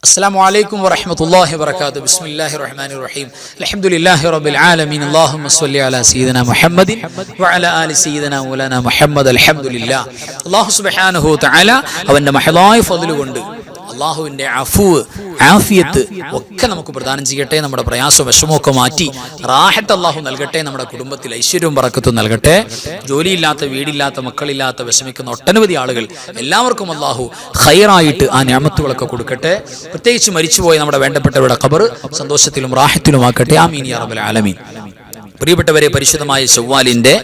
السلام عليكم ورحمة الله وبركاته. بسم الله الرحمن الرحيم. الحمد لله رب العالمين. اللهم صل على سيدنا محمد وعلى آل سيدنا مولانا محمد. الحمد لله. الله سبحانه وتعالى അവന്റെ മഹളായ ഫദ്ൽ കൊണ്ട് അള്ളാഹുവിന്റെ അഫ്വ് ആഫിയത്ത് ഒക്കെ നമുക്ക് പ്രദാനം ചെയ്യട്ടെ. നമ്മുടെ പ്രയാസവും വിഷമമൊക്കെ മാറ്റി റാഹത്ത് അള്ളാഹു നൽകട്ടെ. നമ്മുടെ കുടുംബത്തിൽ ഐശ്വര്യവും ബറക്കത്തും നൽകട്ടെ. ജോലിയില്ലാത്ത, വീടില്ലാത്ത, മക്കളില്ലാത്ത വിഷമിക്കുന്ന ഒട്ടനവധി ആളുകൾ എല്ലാവർക്കും അള്ളാഹു ഖൈറായിട്ട് ആ നിഅമത്തുകളൊക്കെ കൊടുക്കട്ടെ. പ്രത്യേകിച്ച് മരിച്ചുപോയ നമ്മുടെ വേണ്ടപ്പെട്ടവരുടെ ഖബർ സന്തോഷത്തിലും റാഹത്തിലുമാക്കട്ടെ. ആമീൻ യാ റബ്ബൽ ആലമീൻ. പ്രിയപ്പെട്ടവരെ, പരിശുദ്ധമായ ശവ്വാലിന്റെ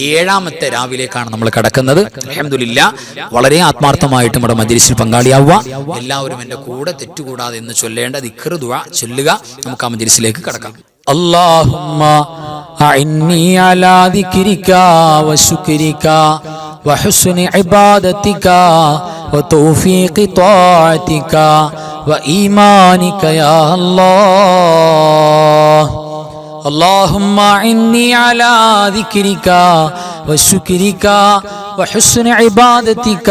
7ാമത്തെ രാവിലേക്കാണ് നമ്മൾ കടക്കുന്നത്. അൽഹംദുലില്ലാ, വളരെ ആത്മാർത്ഥമായിട്ട് നമ്മുടെ മജ്‌ലിസിൽ പങ്കാളിയാവുക. എല്ലാവരും എൻ്റെ കൂടെ തെറ്റുകൂടാതെ എന്ന് ചൊല്ലേണ്ട ദിക്ർ ദുആ ചൊല്ലുക. നമുക്ക് ആ മജ്‌ലിസിലേക്ക് കടക്കാം. അല്ലാഹുമ്മ അഇന്നി അലാ ദിക്രിക വശുക്രിക വഹുസ്നി ഇബാദതിക വതൗഫീഖി ത്വാഅതിക വഈമാനിക യാ അല്ലാഹ്. اللهم إني على ذكرك وشكرك وحسن عبادتك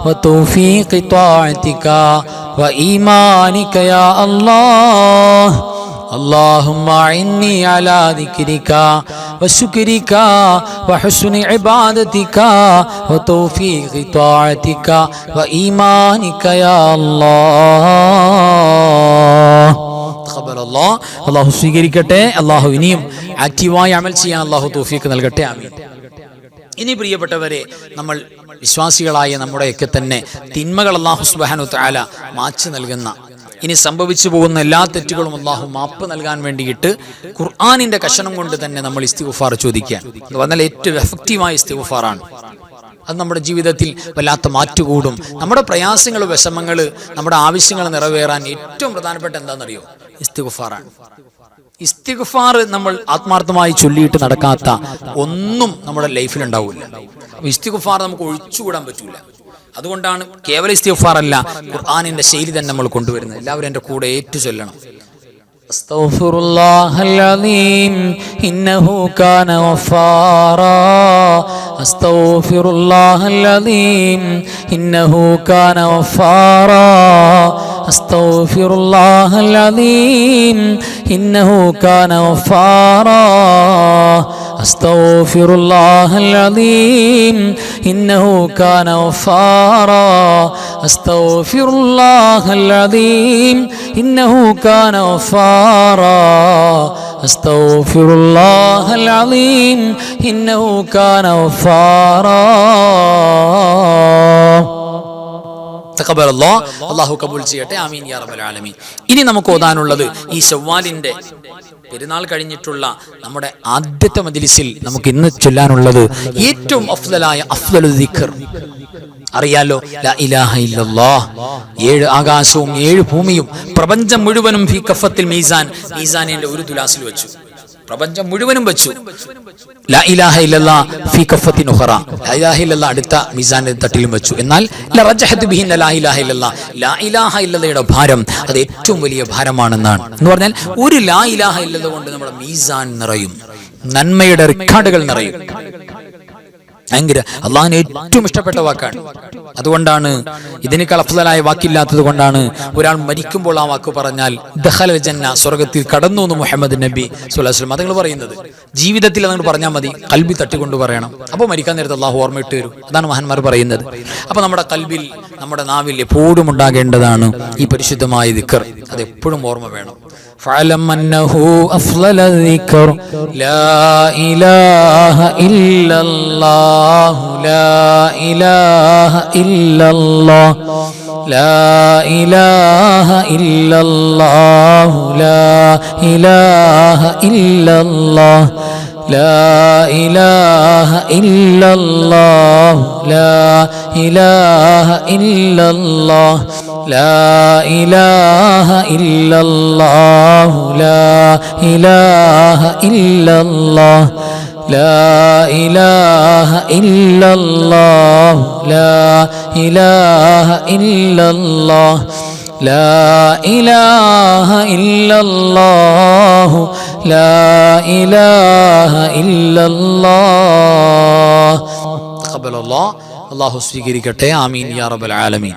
وتوفيق طاعتك وإيمانك يا الله. اللهم إني على ذكرك وشكرك وحسن عبادتك وتوفيق طاعتك وإيمانك يا الله. അള്ളാഹു സ്വീകരിക്കട്ടെ. അള്ളാഹു ഇനിയും ആക്റ്റീവായി അമൽ ചെയ്യാൻ അള്ളാഹു തൗഫീഖ് നൽകട്ടെ. ആമീൻ. ഇനി പ്രിയപ്പെട്ടവരെ, നമ്മൾ വിശ്വാസികളായ നമ്മുടെയൊക്കെ തന്നെ തിന്മകൾ അള്ളാഹു സുബ്ഹാനഹു തആല മായ്ച്ചു നൽകുന്ന, ഇനി സംഭവിച്ചു പോകുന്ന എല്ലാ തെറ്റുകളും അള്ളാഹു മാപ്പ് നൽകാൻ വേണ്ടിയിട്ട് ഖുർആനിന്റെ കഷണം കൊണ്ട് തന്നെ നമ്മൾ ഇസ്തിഗ്ഫാർ ചോദിക്കുക. എന്ന് പറഞ്ഞാൽ ഏറ്റവും എഫക്റ്റീവായ ഇസ്തിഗ്ഫാറാണ്. അത് നമ്മുടെ ജീവിതത്തിൽ വല്ലാത്ത മാറ്റുകൂടും. നമ്മുടെ പ്രയാസങ്ങൾ, വിഷമങ്ങൾ, നമ്മുടെ ആവശ്യങ്ങൾ നിറവേറാൻ ഏറ്റവും പ്രധാനപ്പെട്ട എന്താണെന്നറിയോ? ഇസ്തിഗ്ഫാറാണ്. ഇസ്തിഗ്ഫാർ നമ്മൾ ആത്മാർത്ഥമായി ചൊല്ലിയിട്ട് നടക്കാത്ത ഒന്നും നമ്മുടെ ലൈഫിൽ ഉണ്ടാവില്ല. ഇസ്തിഗ്ഫാർ നമുക്ക് ഒഴിച്ചുകൂടാൻ പറ്റൂല. അതുകൊണ്ടാണ് കേവല ഇസ്തിഗ്ഫാർ അല്ല, ഖുർആനിന്റെ ശൈലി തന്നെ നമ്മൾ കൊണ്ടുവരുന്നത്. എല്ലാവരും എൻ്റെ കൂടെ ഏറ്റു ചൊല്ലണം. അസ്തഗ്ഫിറുല്ലാഹൽ അലീം ഇന്നഹു കാന ഗഫാറാ. അസ്തഗ്ഫിറുല്ലാഹൽ അലീം ഇന്നഹു കാന ഗഫാറാ. അസ്തഗ്ഫിറുല്ലാഹൽ അലീം ഇന്നഹു കാന ഗഫാറാ. അസ്തഗ്ഫിറുല്ലാഹൽ അലീം ഇന്നഹു കാന ഗഫാറാ. അസ്തഗ്ഫിറുല്ലാഹൽ അലീം ഇന്നഹു കാന ഗഫാറാ. അസ്തഗ്ഫിറുല്ലാഹൽ അലീം ഇന്നഹു കാന ഗഫാറാ. തഖബ്ബലല്ലാഹ്, അല്ലാഹു കബൂൽ ചെയ്യട്ടെ. ആമീൻ യാ റബ്ബൽ ആലമീൻ. ഇനി നമുക്ക് ഓതാനുള്ളത് ഈ ശവ്വാലിന്റെ പെരുന്നാൾ കഴിഞ്ഞിട്ടുള്ള നമ്മുടെ ആദ്യത്തെ മജ്‌ലിസിൽ നമുക്ക് ഇന്ന് ചൊല്ലാനുള്ളത് ഏറ്റവും അഫ്ളലായ അഫ്ളലു ദിക്ർ അറിയാലോ. ലാ ഇലാഹ ഇല്ലല്ലാഹ്. 7 ആകാശവും 7 ഭൂമിയും പ്രപഞ്ചം മുഴുവനും ഫീ കഫത്തിൽ മീസാൻ, മീസാനിന്റെ ഒരു തുലാസിൽ വെച്ചു. പ്രപഞ്ചം മുഴുവനും വെച്ചു. ലാ ഇലാഹ ഇല്ലല്ലാഹ് ഫീ കഫത്തിൻ ഉഖറ. ലാ ഇലാഹ ഇല്ലല്ലാഹ് അടുത്ത മീസാന്റെ തട്ടിലും വെച്ചു. എന്നാൽ ലറജഹത് ബിഹിൻ ലാ ഇലാഹ ഇല്ലല്ലാഹ്, ലാ ഇലാഹ ഇല്ലല്ലയുടെ ഭാരം അത് ഏറ്റവും വലിയ ഭാരമാണെന്നാണ്. എന്ന് പറഞ്ഞാൽ ഒരു ലാ ഇലാഹ ഇല്ലല്ലാഹ് കൊണ്ട് നമ്മുടെ മീസാൻ നിറയും, നന്മയുടെ റിക്കാർഡുകൾ നിറയും. ഭയങ്കര അള്ളാഹിന് ഏറ്റവും ഇഷ്ടപ്പെട്ട വാക്കാണ്. അതുകൊണ്ടാണ് ഇതിനേക്കാൾ അഫ്ളലായ വാക്കില്ലാത്തത് കൊണ്ടാണ് ഒരാൾ മരിക്കുമ്പോൾ ആ വാക്ക് പറഞ്ഞാൽ ദഖലൽ ജന്ന, സ്വർഗത്തിൽ കടന്നു എന്ന് മുഹമ്മദ് നബി സ്വല്ലല്ലാഹു അലൈഹി വസല്ലം അതുങ്ങൾ പറയുന്നത്. ജീവിതത്തിൽ അതങ്ങോട്ട് പറഞ്ഞാൽ മതി, കൽബി തട്ടിക്കൊണ്ട് പറയണം. അപ്പോൾ മരിക്കാൻ നേരത്തെ അള്ളാഹു ഓർമ്മയിട്ട് വരും. അതാണ് മഹാന്മാർ പറയുന്നത്. അപ്പോൾ നമ്മുടെ കൽബിൽ, നമ്മുടെ നാവിൽ എപ്പോഴും ഉണ്ടാകേണ്ടതാണ് ഈ പരിശുദ്ധമായ ദിക്ർ. അത് എപ്പോഴും ഓർമ്മ വേണം. فاعلم أنه أفضل الذكر لا إله إلا الله. لا إله إلا الله. لا إله إلا الله. لا إله إلا الله. لا إله إلا الله. لا إله إلا الله. لا إله إلا الله. لا إله إلا الله. لا إله إلا الله. لا إله إلا الله. لا إله إلا الله. لا إله إلا الله. تقبل الله. അല്ലാഹു സ്വീകരിക്കട്ടെ. ആമീൻ യാ റബ്ബൽ ആലമീൻ.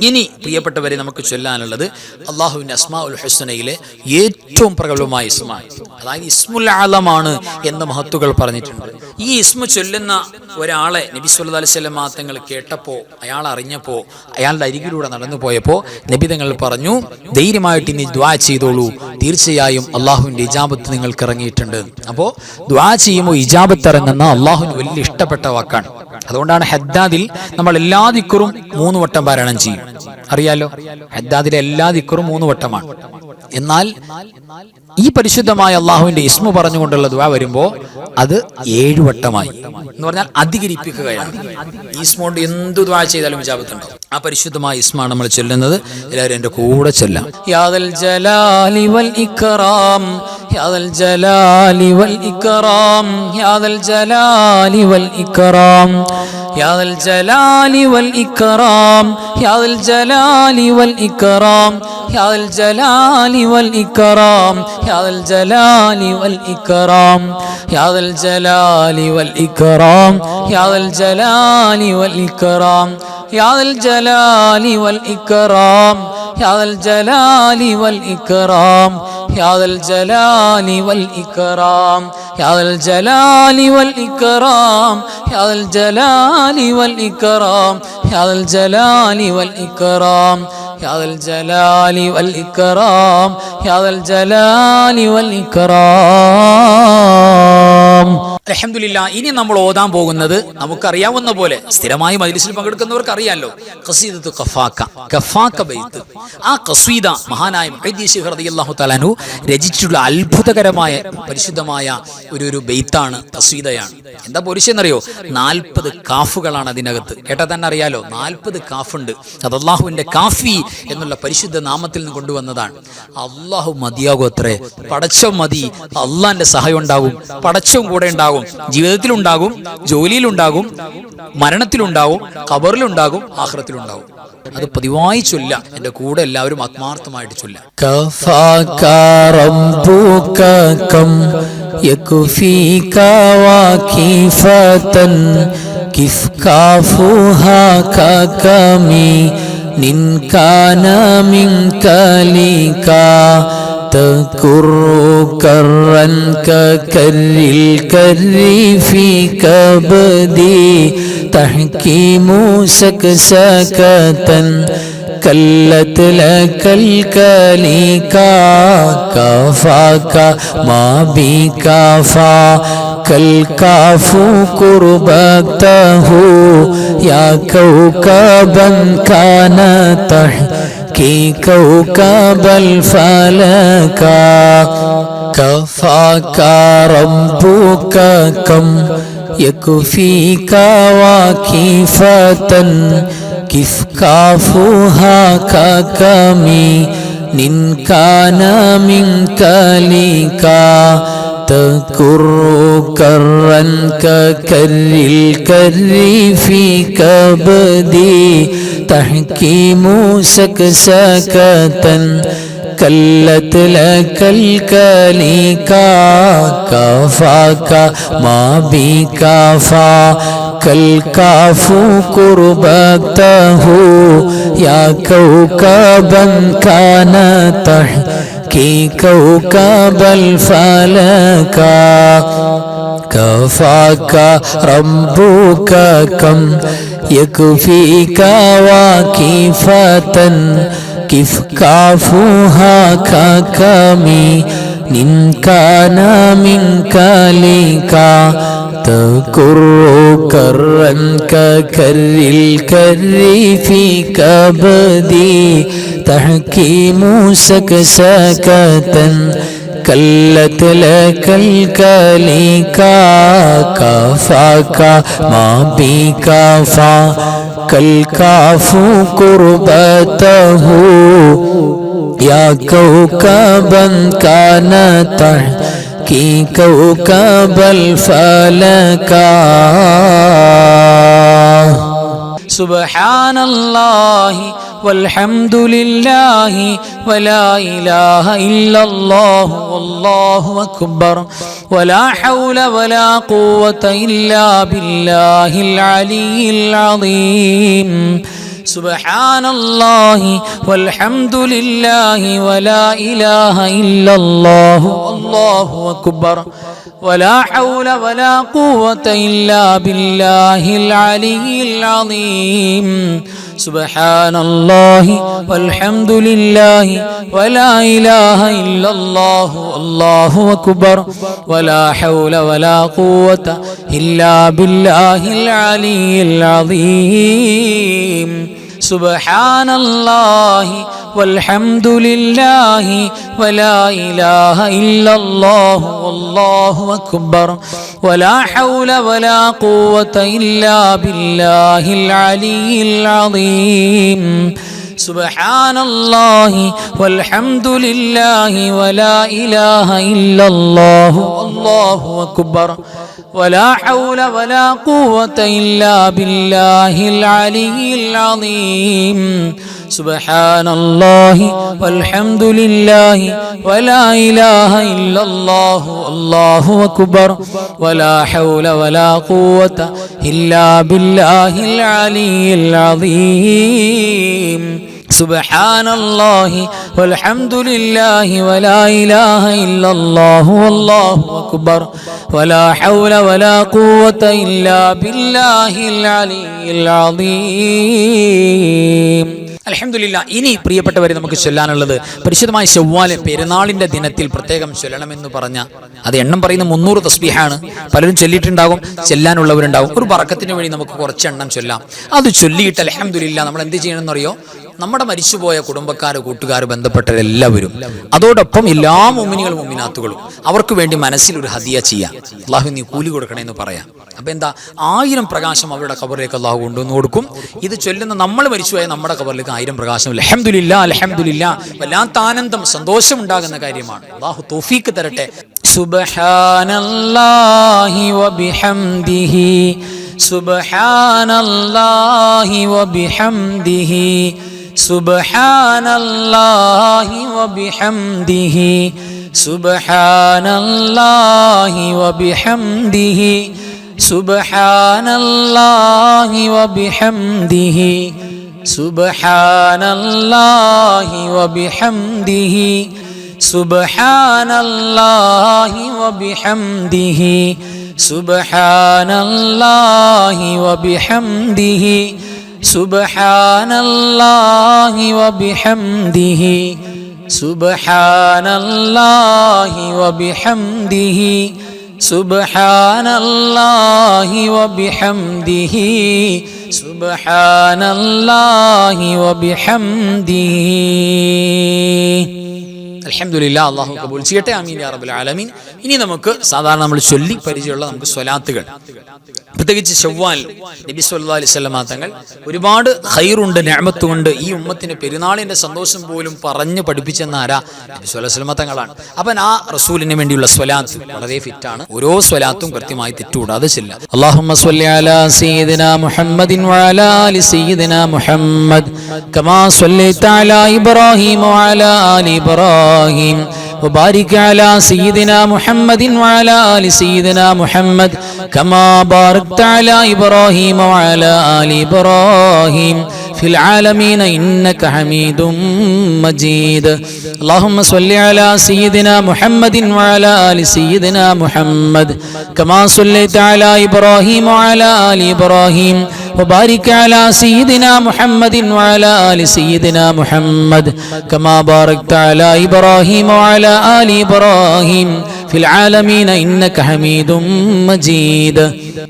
ഇനി പ്രിയപ്പെട്ടവരെ നമുക്ക് ചൊല്ലാനുള്ളത് അള്ളാഹുവിൻ്റെ അസ്മാഉൽ ഹുസ്നയിലെ ഏറ്റവും പ്രബലമായ ഇസ്മാണ്, അതായത് ഇസ്മുൽ ആലമാണ് എന്ന് മഹത്തുക്കൾ പറഞ്ഞിട്ടുണ്ട്. ഈ ഇസ്മു ചൊല്ലുന്ന ഒരാളെ നബി സല്ലല്ലാഹു അലൈഹി വസല്ലം തങ്ങൾ കേട്ടപ്പോൾ, അയാൾ അറിഞ്ഞപ്പോൾ, അയാളുടെ അരികിലൂടെ നടന്നു പോയപ്പോൾ നബി തങ്ങൾ പറഞ്ഞു, ധൈര്യമായിട്ട് ഇനി ദുആ ചെയ്തോളൂ, തീർച്ചയായും അള്ളാഹുവിൻ്റെ ഇജാബത്ത് നിങ്ങൾക്ക് ഇറങ്ങിയിട്ടുണ്ട്. അപ്പോൾ ദുആ ചെയ്യുമ്പോൾ ഇജാബത്ത് ഇറങ്ങുന്ന അള്ളാഹുവിന് വലിയ ഇഷ്ടപ്പെട്ട വാക്കാണ്. അതുകൊണ്ടാണ് ഹദ്ദാദിൽ നമ്മൾ എല്ലാ ദിക്റും 3 വട്ടം പാരായണം ചെയ്യും. അറിയാലോ, ഹദ്ദാദിലെ എല്ലാ ദിക്റും 3 വട്ടമാണ്. എന്നാൽ ഈ പരിശുദ്ധമായ അള്ളാഹുവിന്റെ ഇസ്മു പറഞ്ഞുകൊണ്ടുള്ള ദുആ വരുമ്പോൾ അത് 7 വട്ടമായി എന്ന് പറഞ്ഞാൽ അധികരിപ്പിക്കുകയാണ്. ഈ ഇസ്മ കൊണ്ട് എന്ത് ദുആ ചെയ്താലും ഇജാബത്തുണ്ടാവും. ആ പരിശുദ്ധമായ ഇസ്മാണ് നമ്മൾ ചൊല്ലുന്നത്. എല്ലാവരും എൻ്റെ കൂടെ ചൊല്ലാം. യാദൽ ജലാലി വൽ ഇക്റാം, യാദൽ ജലാലി വൽ ഇക്റാം, യാദൽ ജലാലി വൽ ഇക്റാം, യാദൽ ജലാലി വൽ ഇക്റാം, യാദൽ ജലാലി വൽ ഇക്റാം, യാദൽ ജലാലി വൽ ഇക്റാം, യാദൽ ജലാലി വൽ ഇക്റാം, യാദൽ ജലാലി വൽ ഇക്റാം, യാദൽ ജലാലി വൽ ഇക്റാം, യാദൽ ജലാലി വൽ ഇക്റാം, യാദൽ ജലാലി വൽ ഇക്റാം, യാദൽ ജലാലി വൽ ഇക്റാം, യാദൽ ജലാലി വൽ ഇക്റാം, യാദൽ ജലാലി വൽ ഇക്റാം, യാദൽ ജലാലി വൽ ഇക്റാം, യാദൽ ജലാലി വൽ ഇക്റാം, യാദൽ ജലാലി വൽ ഇക്റാം. അൽഹംദുലില്ലാഹ്. ഇനി നമ്മൾ ഓതാൻ പോകുന്നത് നമുക്കറിയാവുന്ന പോലെ സ്ഥിരമായി മജ്ലിസിൽ പങ്കെടുക്കുന്നവർക്ക് അറിയാലോ, ഖസീദത്തു ഖഫാക്ക, ഖഫാക്ക ബൈത്ത്. ആ ഖസീദ മഹാനായ മുഹയ്യിദ്ദീൻ ശൈഖ് റളിയല്ലാഹു തആല അൻഹു രചിച്ചിട്ടുള്ള അത്ഭുതകരമായ പരിശുദ്ധമായ ഒരു ബൈത്താണ്, ഖസീദയാണ്. എന്താ പൊരിശെന്നറിയോ? 40 കാഫുകളാണ് അതിനകത്ത്. കേട്ടാൽ തന്നെ അറിയാലോ, 40 കാഫുണ്ട്. അത് അള്ളാഹുവിന്റെ കാഫി എന്നുള്ള പരിശുദ്ധ നാമത്തിൽ നിന്ന് കൊണ്ടുവന്നതാണ്. അള്ളാഹു മതിയാകും അത്രേ, പടച്ചവൻ മതി. അള്ളാന്റെ സഹായം ഉണ്ടാകും, പടച്ചവൻ കൂടെ ഉണ്ടാകും, ജീവിതത്തിലുണ്ടാകും, ജോലിയിലുണ്ടാകും, മരണത്തിലുണ്ടാകും, ഖബറിലുണ്ടാകും, ആഖിറത്തിലുണ്ടാകും. അത് പതിവായി ചൊല്ല. എന്റെ കൂടെ എല്ലാവരും ആത്മാർത്ഥമായിട്ട് ചൊല്ല. കഫാക റബ്ബുക കം യക്ഫീക വഖീഫതൻ കിഫ് കാഫുഹാ കകമി നിൻ കാന മിൻക ലികാ تكر كرا ككر الكر في كبدي تحكيم سكسكة كلت لك الكليكا كفاك ما بكفا كالكاف قربته يا كوكبا كان تحكي كوكب الفلكا كفاك ربك كم يكفيك وكيفة كيف كافها ككمي نن كان منك ليكا تكر كرا ككر الكر في كبدي تحكيم سكسكة كلت لك الكليكا كفاك ما بكفا كالكاف قربته يا كوكبا كان تحكي كوكب الفلكا كفاك ربك كم يكفيك وكيفة كيف كافوها ككمي نن كان منك ليكا تكر كرا ككر الكر في كبدي تحكيم سكسكة كلت لك الكليكا كفاك ما بكفا كالكاف قربته يا كوكبا كان تحكي كوكب الفلكا سبحان الله والحمد لله ولا إله إلا الله والله أكبر ولا حول ولا قوة إلا بالله العلي العظيم സുബ്ഹാനല്ലാഹി വൽഹംദുലില്ലാഹി വലാ ഇലാഹ ഇല്ലല്ലാഹു അല്ലാഹു അക്ബർ വലാ ഹൗല വലാ ഖുവത ഇല്ലാ ബില്ലാഹിൽ അലിയിൽ അളീം സുബ്ഹാനല്ലാഹി വൽഹംദുലില്ലാഹി വലാ ഇലാഹ ഇല്ലല്ലാഹു അല്ലാഹു അക്ബർ വലാ ഹൗല വലാ ഖുവത ഇല്ലാ ബില്ലാഹിൽ അലിയിൽ അളീം സുബ്ഹാനല്ലാഹി വൽഹംദുലില്ലാഹി വലാ ഇലാഹ ഇല്ലല്ലാഹു അല്ലാഹു അക്ബർ വലാ ഹൗല വലാ ഖുവത ഇല്ലാ ബില്ലാഹിൽ അലിയിൽ അളീം സുബ്ഹാനല്ലാഹി വൽഹംദുലില്ലാഹി വലാ ഇലാഹ ഇല്ലല്ലാഹു അല്ലാഹു അക്ബർ വലാ ഹൗല വലാ ഖുവത ഇല്ലാ ബില്ലാഹിൽ അലിയിൽ അളീം സുബ്ഹാനല്ലാഹി വൽഹംദുലില്ലാഹി വലാ ഇലാഹ ഇല്ലല്ലാഹു അല്ലാഹു അക്ബർ വലാ ഹൗല വലാ ഖുവത ഇല്ലാ ബില്ലാഹിൽ അലിയിൽ അളീം സുബ്ഹാനല്ലാഹി വൽഹംദുലില്ലാഹി വലാ ഇലാഹ ഇല്ലല്ലാഹു അല്ലാഹു അക്ബർ വലാ ഹൗല വലാ ഖുവത ഇല്ലാ ബില്ലാഹിൽ അലിയിൽ അളീം. അൽഹംദുലില്ലാഹ്. ഇനി പ്രിയപ്പെട്ടവരെ നമുക്ക് ചൊല്ലാനുള്ളത് പരിശുദ്ധമായ ശവ്വാല് പെരുന്നാളിന്റെ ദിനത്തിൽ പ്രത്യേകം ചൊല്ലണമെന്ന് പറഞ്ഞ അത് എണ്ണം പറയുന്ന 300 തസ്ബീഹാണ്. പലരും ചൊല്ലിയിട്ടുണ്ടാകും, ചെല്ലാനുള്ളവരുണ്ടാകും. ഒരു ബറക്കത്തിന് വേണ്ടി നമുക്ക് കുറച്ച് എണ്ണം ചൊല്ലാം. അത് ചൊല്ലിയിട്ട് അൽഹംദുലില്ലാഹ് നമ്മൾ എന്ത് ചെയ്യണമെന്നറിയോ? നമ്മുടെ മരിച്ചുപോയ കുടുംബക്കാർ, കൂട്ടുകാർ, ബന്ധപ്പെട്ടവരെല്ലാവരും, അതോടൊപ്പം എല്ലാ മുഅ്മിനീകളും മുഅ്മിനാത്തുകളും അവർക്ക് വേണ്ടി മനസ്സിൽ ഒരു ഹദിയ ചെയ്യാം. അള്ളാഹു നീ കൂലി കൊടുക്കണമെന്ന് പറയാം. അപ്പം എന്താ, 1000 പ്രകാശം അവരുടെ ഖബറിലേക്ക് അള്ളാഹു കൊണ്ടുവന്ന് കൊടുക്കും. ഇത് ചൊല്ലുന്ന നമ്മൾ മരിച്ചുപോയ നമ്മുടെ ഖബറിലേക്ക് 1000 പ്രകാശം. അൽഹംദുലില്ലാഹ്, അൽഹംദുലില്ലാഹ്. വല്ലാത്ത ആനന്ദം, സന്തോഷം ഉണ്ടാകുന്ന കാര്യമാണ്. അള്ളാഹു തൗഫീഖ് തരട്ടെ. സുബ്ഹാനല്ലാഹി വബിഹംദിഹി സുബ്ഹാനല്ലാഹി വബിഹംദിഹി സുബ്ഹാനല്ലാഹി വബിഹംദിഹി സുബ്ഹാനല്ലാഹി വബിഹംദിഹി സുബ്ഹാനല്ലാഹി വബിഹംദിഹി സുബ്ഹാനല്ലാഹി വബിഹംദിഹി സുബ്ഹാനല്ലാഹി വബിഹംദിഹി സുബ്ഹാനല്ലാഹി വബിഹംദിഹി സുബ്ഹാനല്ലാഹി വബിഹംദിഹി സുബ്ഹാനല്ലാഹി വബിഹംദിഹി സുബ്ഹാനല്ലാഹി വബിഹംദിഹി സുബ്ഹാനല്ലാഹി വബിഹംദിഹി. അൽഹംദുലില്ലാഹ്. അല്ലാഹു കബൂൽ ചെയ്യട്ടെ. ആമീൻ യാ റബ്ബൽ ആലമീൻ. ഇനി നമുക്ക് സാധാരണ നമ്മൾ ചൊല്ലി പരിചയമുള്ള നമുക്ക് സ്വലാത്തുകൾ, പ്രത്യേകിച്ച് ശവ്വാൽ നബി സല്ലല്ലാഹു അലൈഹി വസല്ലം തങ്ങൾ ഒരുപാട് ഖൈറുണ്ട്, നിഅമത്തുണ്ട്. ഈ ഉമ്മത്തിന് പെരുന്നാളിന്റെ സന്തോഷം പോലും പറഞ്ഞു പഠിപ്പിച്ചെന്ന ആരാ? നബി സല്ലല്ലാഹു അലൈഹി വസല്ലം തങ്ങളാണ്. അപ്പം ആ റസൂലിന് വേണ്ടിയുള്ള സ്വലാത്ത് വളരെ ഫിറ്റാണ്. ഓരോ സ്വലാത്തും കൃത്യമായി തെറ്റുകൂടാതെ ചെല്ലാം. اللهم صل على سيدنا محمد وعلى آل سيدنا محمد كما صليت على إبراهيم وعلى آل إبراهيم وبارك على سيدنا محمد وعلى آل سيدنا محمد كما باركت على إبراهيم وعلى آل إبراهيم في العالمين إنك حميد مجيد. اللهم صل على سيدنا محمد وعلى آل سيدنا محمد كما صليت على إبراهيم وعلى آل إبراهيم وبارك على سيدنا محمد وعلى آل سيدنا محمد كما باركت على إبراهيم وعلى آل إبراهيم في العالمين إنك حميد مجيد.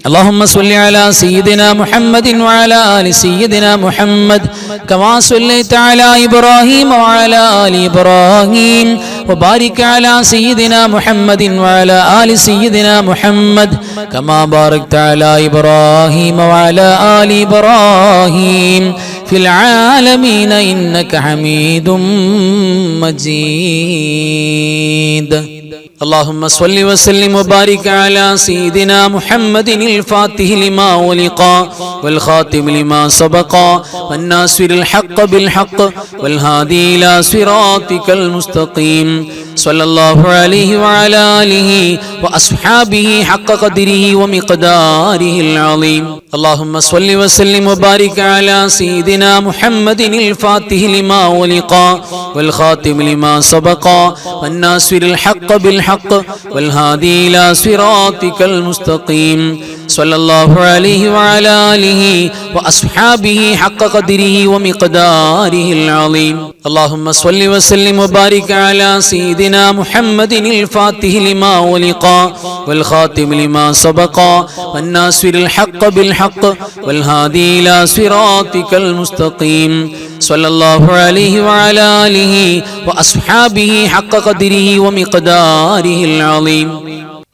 اللهم صل على سيدنا محمد وعلى آل سيدنا محمد كما صليت على إبراهيم وعلى آل إبراهيم وبارك على سيدنا محمد وعلى آل سيدنا محمد كما باركت على إبراهيم وعلى آل إبراهيم في العالمين إنك حميد مجيد. اللهم صل وسلم وبارك على سيدنا محمد الفاتح لما ولق والخاتم لما سبق والناصر الحق بالحق والهادي إلى صراطك المستقيم صلى الله عليه وعلى آله وأصحابه حق قدره ومقداره العظيم. اللهم صل وسلم وبارك على سيدنا محمد الفاتح لما ولق والخاتم لما سبق والناصر الحق بالحق والهادي إلى صراطك المستقيم صلى الله عليه وعلى آله وأصحابه حق قدره ومقداره العظيم. اللهم صل وسلم وبارك على سيدنا محمد الفاتح لما ولق والخاتم لما سبق والناصر الحق بالحق والهادي إلى صراطك المستقيم صلى الله عليه وعلى آله وأصحابه حق قدره ومقداره العظيم.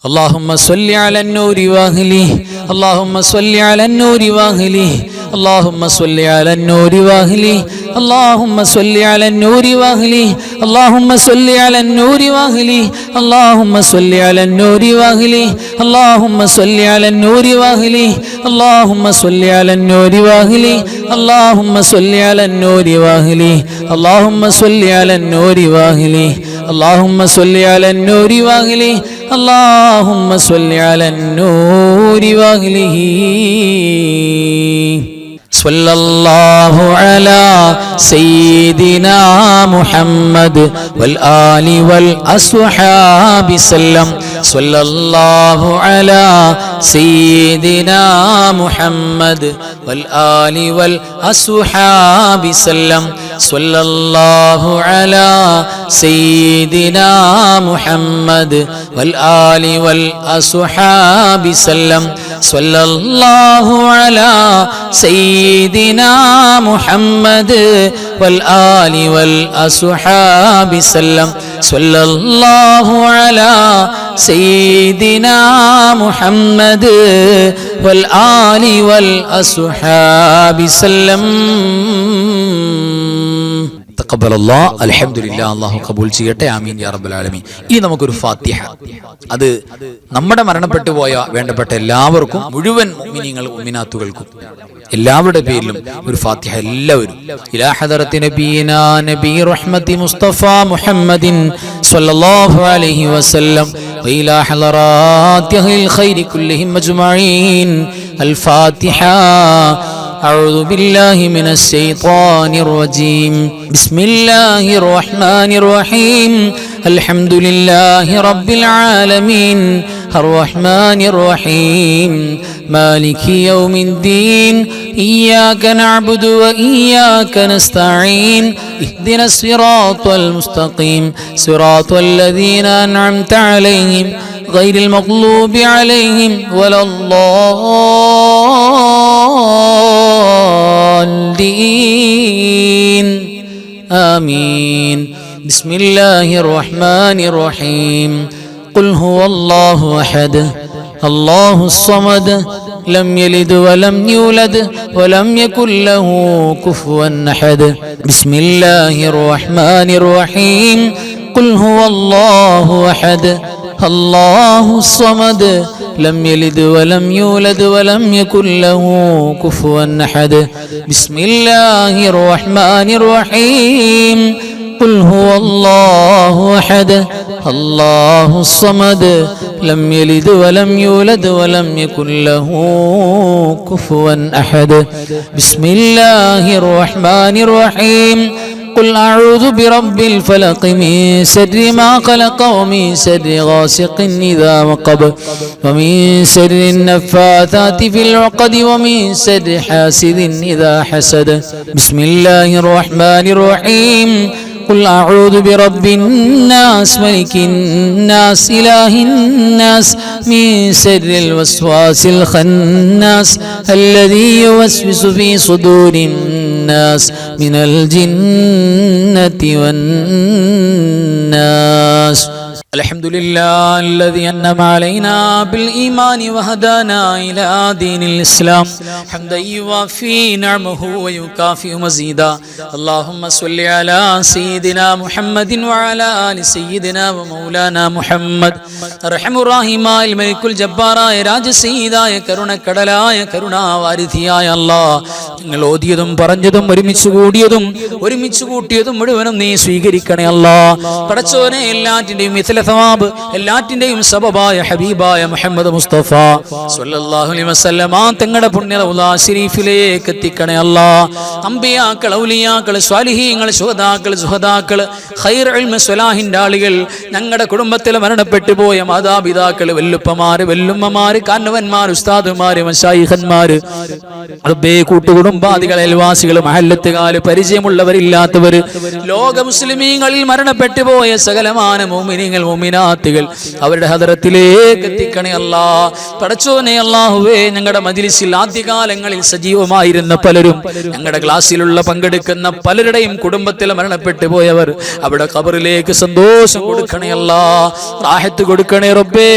اللهم صل على النور واهله اللهم صل على النور واهله اللهم صل على النور واهله اللهم صل على النور واهله اللهم صل على النور واهله اللهم صل على النور واهله اللهم صل على النور واهله اللهم صل على النور واهله اللهم صل على النور واهله اللهم صل على النور واهله اللهم صل على النور واهله اللهم صل على النور واهله. صلى الله على سيدنا محمد والآل والأصحاب سلم. صلى الله على سيدنا محمد والآل والأصحاب سلم. صلى الله على سيدنا محمد والآل والأصحاب سلم. صلى الله على سيدنا محمد والآل والأصحاب سلم. صلى الله على سيدنا محمد والآل والأصحاب سلم. തഖബ്ബലല്ലാഹ് അൽഹംദുലില്ലാഹ്. അല്ലാഹു കബൂൽ ചെയ്യട്ടെ. ആമീൻ യാ റബ്ബൽ ആലമീൻ. ഇനി നമുക്കൊരു ഫാത്തിഹ, അത് നമ്മുടെ മരണപ്പെട്ടു പോയ വേണ്ടപ്പെട്ട എല്ലാവർക്കും, മുഴുവൻ മുഅ്മിനീങ്ങൾ മുഅ്മിനാത്തുകൾക്കും എല്ലാവരുടെ പേരിലും ഒരു ഫാത്തിഹ എല്ലാവരും. ഇലാ ഹദറത്തി നബിയിനാ നബി റഹ്മത്തി മുസ്തഫ മുഹമ്മദിൻ സ്വല്ലല്ലാഹു അലൈഹി വസല്ലം വഇലാ ഹളറാത്തി അഹ്ലിൽ ഖൈരി കുല്ലിഹിം അജ്മഈൻ. അൽ ഫാത്തിഹ. أعوذ بالله من الشيطان الرجيم. بسم الله الرحمن الرحيم. الحمد لله رب العالمين الرحمن الرحيم مالك يوم الدين. إياك نعبد وإياك نستعين. اهدنا الصراط المستقيم صراط الذين أنعمت عليهم غير المغلوب عليهم ولا الضالين. آمين. بسم الله الرحمن الرحيم. قل هو الله أحد الله الصمد لم يلد ولم يولد ولم يكن له كفوا أحد. بسم الله الرحمن الرحيم. قل هو الله أحد الله الصمد لم يلد ولم يولد ولم يكن له كفوا أحد. بسم الله الرحمن الرحيم. قل هو الله أحد الله الصمد لم يلد ولم يولد ولم يكن له كفوا أحد. بسم الله الرحمن الرحيم. قل أعوذ برب الفلق من شر ما خلق ومن شر غاسق إذا وقب ومن شر النفاثات في العقد ومن شر حاسد إذا حسد. بسم الله الرحمن الرحيم. قل أعوذ برب الناس ملك الناس إله الناس من شر الوسواس الخناس الذي يوسوس في صدور الناس من الجنة والناس. الحمد لله الذي أنعم علينا بالإيمان وهدانا إلى دين الإسلام حمدا يوافي نعمه ويكافئ مزيدا. اللهم صل على سيدنا محمد وعلى آل سيدنا ومولانا محمد. أرحم الراحمين الملك الجبار രാജസീദായ കരുണക്കടലായ കരുണാവാരിധിയായ അല്ലാഹ്, നിങ്ങൾ ഓതിയതും പറഞ്ഞതും ഒരുമിച്ച് കൂടിയതും ഒരുമിച്ച് കൂട്ടിയതും മുഴുവനും നീ സ്വീകരിക്കണേ അല്ലാഹ്. പടച്ചോനെ, എല്ലാറ്റിന്റെയും മിഥല സവാബ് എല്ലാറ്റിന്റെയും സബബായ ഹബീബായ മുഹമ്മദ് മുസ്തഫ സ്വല്ലല്ലാഹു അലൈഹി വസല്ലം തങ്ങളുടെ പുണ്യ റൗള ശരീഫിലേക്ക് എത്തിക്കണേ അല്ലാഹ്. അമ്പിയാക്കൾ, ഔലിയാക്കൾ, സ്വാലിഹീങ്ങൾ, ശുഹദാക്കൾ, സുഹദാക്കൾ, ഖൈർ ഇൽമ സ്വലാഹിന്റെ ആളുകൾ, ഞങ്ങളുടെ കുടുംബത്തിൽ മരണപ്പെട്ടു പോയ മാതാപിതാക്കൾ, വെല്ലുപ്പമാര്, വെല്ലുമ്മമാര്, കാരണവന്മാർ, ഉസ്താദുമാര്, മശായിഖന്മാര്, റബ്ബേ കൂട്ടുകുടുംബാദികൾ, അയൽവാസികൾ, മഹല്ലത്തുകാര്, പരിചയമുള്ളവരില്ലാത്തവര്, ലോക മുസ്ലിമീങ്ങളിൽ മരണപ്പെട്ടു പോയ സകലമാന മുഅ്മിനീങ്ങൾ, മുഅ്മിനാത്തുകൾ അവരുടെ ഹദറത്തിലേക്ക് എത്തിക്കണേ അല്ലാഹ്. പടച്ചോനെ അല്ലാഹുവേ, ഞങ്ങളുടെ മജ്ലിസിൽ ആദ്യകാലങ്ങളിൽ സജീവമായിരുന്ന പലരും, ഞങ്ങളുടെ ക്ലാസ്സിലുള്ള പങ്കെടുക്കുന്ന പലരുടെയും കുടുംബത്തിൽ മരണപ്പെട്ടു പോയവർ അവിടെ ഖബറിലേക്ക് സന്തോഷം കൊടുക്കണേ അല്ലാഹ്, റാഹത്ത് കൊടുക്കണേ റബ്ബേ.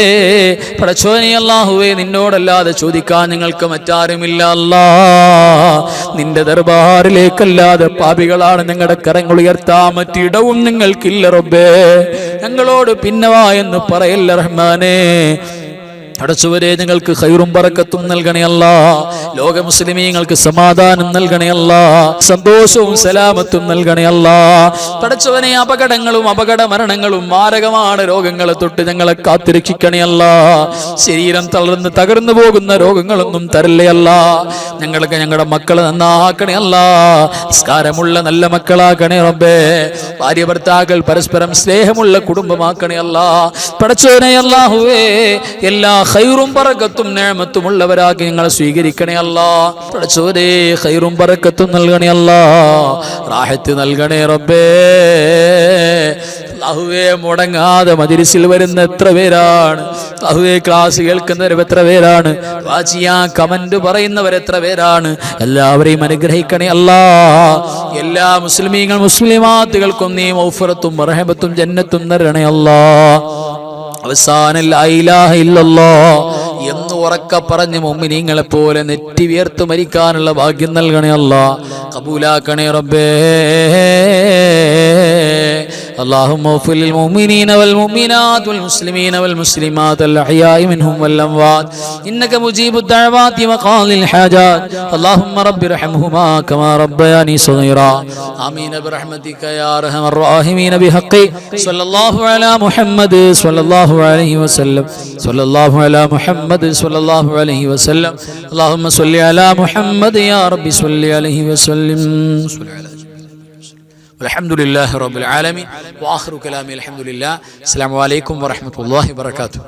പടച്ചോനെ അല്ലാഹുവേ, നിന്നോടല്ലാതെ ചോദിക്കാൻ ഞങ്ങൾക്ക് മറ്റാരുമില്ല അല്ലാഹ്. നിന്റെ ദർബാറിലേക്കല്ലാതെ പാപികളാണ് ഞങ്ങളുടെ കരങ്ങൾ ഉയർത്താൻ മറ്റിടവും നിങ്ങൾക്കില്ല റബ്ബേ. ഞങ്ങളോട് പിന്നവാ എന്ന് പറയല്ല റഹ്മാനേ. അടച്ചുവരെ ഞങ്ങൾക്ക് ഖൈറും ബറക്കത്തും നൽകണേ അല്ലാഹ്. ലോക മുസ്ലിമീങ്ങൾക്ക് സമാധാനം നൽകണേ അല്ലാഹ്, സന്തോഷവും സലാമത്തും നൽകണേ അല്ലാഹ്. പടച്ചവനെ, അപകടങ്ങളും അപകട മരണങ്ങളും മാരകമാണ് രോഗങ്ങളെ തൊട്ട് ഞങ്ങളെ കാത്തിരക്ഷിക്കണേ അല്ലാഹ്. ശരീരം തളർന്ന് തകർന്നു പോകുന്ന രോഗങ്ങളൊന്നും തരല്ലേ അല്ലാഹ്. ഞങ്ങൾക്ക് ഞങ്ങളുടെ മക്കളെ നന്നാക്കണേ അല്ലാഹ്. സംസ്കാരമുള്ള നല്ല മക്കളാക്കണേ റബ്ബേ. ഭാര്യ ഭർത്താക്കൾ പരസ്പരം സ്നേഹമുള്ള കുടുംബമാക്കണേ അല്ലാഹ്. പടച്ചവനെ അല്ലാഹുവേ, എല്ലാ ഖൈറും ബറക്കത്തും നിഅമത്തും ഉള്ളവരാക്കി ഞങ്ങളെ സ്വീകരിക്കണേ അല്ലാഹ്. പടച്ചോനെ, ഖൈറും ബറക്കത്തും നൽകണേ അല്ലാഹ്, റാഹത്ത് നൽകണേ റബ്ബേ. അല്ലാഹുവേ, മുടങ്ങാതെ മജ്ലിസിൽ വരുന്ന എത്ര പേരാണ്, അല്ലാഹുവേ, ക്ലാസ് കേൾക്കുന്നവർ എത്ര പേരാണ്, കമന്റ് പറയുന്നവർ എത്ര പേരാണ്. എല്ലാവരെയും അനുഗ്രഹിക്കണേ അല്ലാഹ്. എല്ലാ മുസ്ലിമീങ്ങൾ മുസ്ലിമാത്തുകൾക്കും നീ മഗ്ഫിറത്തും റഹ്മത്തും ജന്നത്തും നൽകണേ അല്ലാഹ്. അവസാനം ലാ ഇലാഹ ഇല്ലല്ലാഹ് എന്ന് ഉറക്കെ പറഞ്ഞ് മുഅ്മിനീങ്ങളെ പോലെ നെറ്റി വിയർത്ത് മരിക്കാനുള്ള ഭാഗ്യം നൽകണേ അല്ലാഹ്. ഖബൂലാക്കണേ റബ്ബേ. اللهم اغفر للمؤمنين والمؤمنات والمسلمين والمسلمات الأحياء منهم والأموات إنك مجيب الدعوات وقاضي الحاجات. اللهم رب ارحمهما كما ربياني صغيرا. آمين برحمتك يا أرحم الراحمين. بحق صلى الله على محمد صلى الله عليه وسلم. صلى الله على محمد صلى الله عليه وسلم. اللهم صل على محمد يا رب صل عليه وسلم. الحمد لله رب العالمين. وآخر كلامي الحمد لله. السلام عليكم ورحمة الله وبركاته.